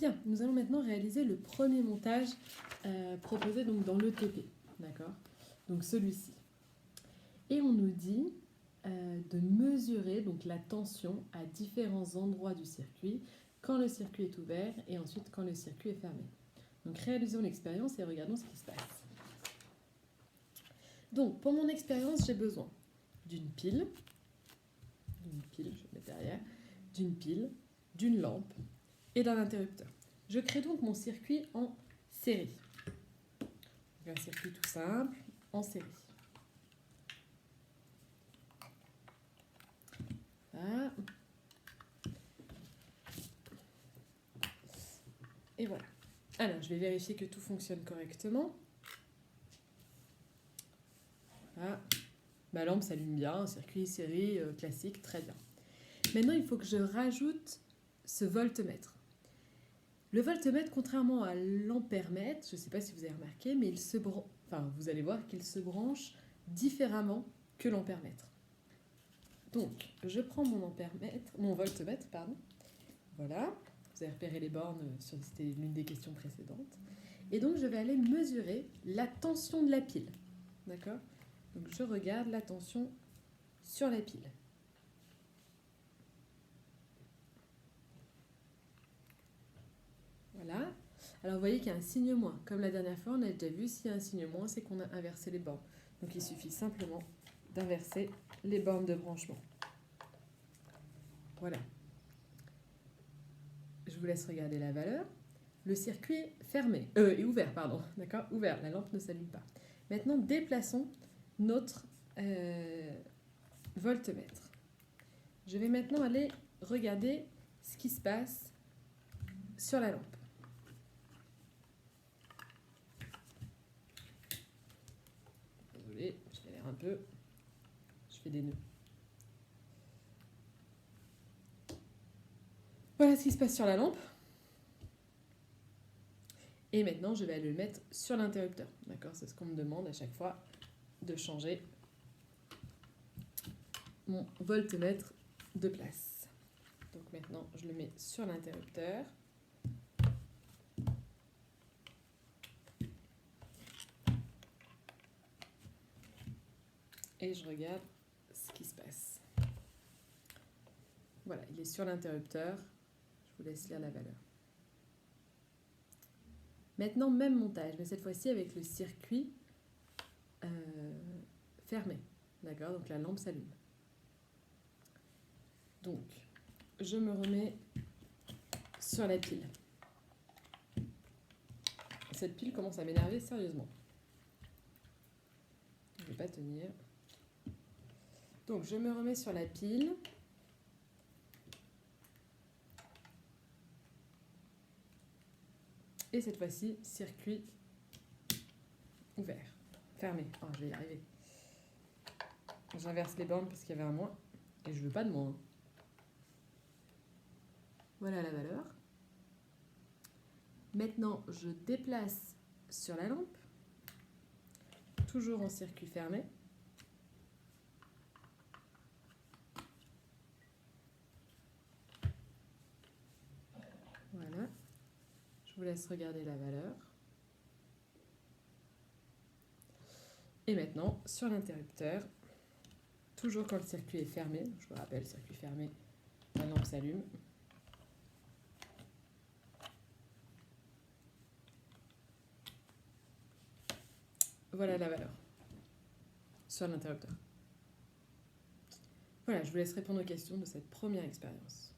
Bien, nous allons maintenant réaliser le premier montage proposé donc dans l'ETP, d'accord? Donc celui-ci. Et on nous dit de mesurer donc la tension à différents endroits du circuit quand le circuit est ouvert et ensuite quand le circuit est fermé. Donc réalisons l'expérience et regardons ce qui se passe. Donc pour mon expérience, j'ai besoin d'une pile, je vais mettre derrière, d'une pile, d'une lampe et d'un interrupteur. Je crée donc mon circuit en série. Donc un circuit tout simple en série. Voilà. Et voilà. Alors, je vais vérifier que tout fonctionne correctement. Voilà. Ma lampe s'allume bien, un circuit série classique, très bien. Maintenant, il faut que je rajoute ce voltmètre. Le voltmètre, contrairement à l'ampèremètre, je ne sais pas si vous avez remarqué, mais vous allez voir qu'il se branche différemment que l'ampèremètre. Donc, je prends mon voltmètre, pardon. Voilà, vous avez repéré les bornes, c'était l'une des questions précédentes. Et donc, je vais aller mesurer la tension de la pile. D'accord ? Donc, je regarde la tension sur la pile. Voilà. Alors, vous voyez qu'il y a un signe moins. Comme la dernière fois, on a déjà vu, s'il y a un signe moins, c'est qu'on a inversé les bornes. Donc, il suffit simplement d'inverser les bornes de branchement. Voilà. Je vous laisse regarder la valeur. Le circuit est ouvert, pardon. D'accord ? Ouvert, la lampe ne s'allume pas. Maintenant, déplaçons notre voltmètre. Je vais maintenant aller regarder ce qui se passe sur la lampe. Désolée, je galère un peu. Je fais des nœuds. Voilà ce qui se passe sur la lampe. Et maintenant, je vais aller le mettre sur l'interrupteur. D'accord ? C'est ce qu'on me demande à chaque fois, de changer mon voltmètre de place. Donc maintenant, je le mets sur l'interrupteur. Et je regarde ce qui se passe. Voilà, il est sur l'interrupteur. Je vous laisse lire la valeur. Maintenant, même montage, mais cette fois-ci avec le circuit fermé. D'accord ? Donc la lampe s'allume. Donc, je me remets sur la pile. Cette pile commence à m'énerver sérieusement. Je ne vais pas tenir. Donc, je me remets sur la pile. Et cette fois-ci, circuit ouvert. Fermé. Oh, je vais y arriver. J'inverse les bornes parce qu'il y avait un moins. Et je ne veux pas de moins. Voilà la valeur. Maintenant, je déplace sur la lampe. Toujours en circuit fermé. Voilà. Je vous laisse regarder la valeur. Et maintenant, sur l'interrupteur, toujours quand le circuit est fermé, je vous rappelle, circuit fermé, la lampe s'allume. Voilà la valeur sur l'interrupteur. Voilà, je vous laisse répondre aux questions de cette première expérience.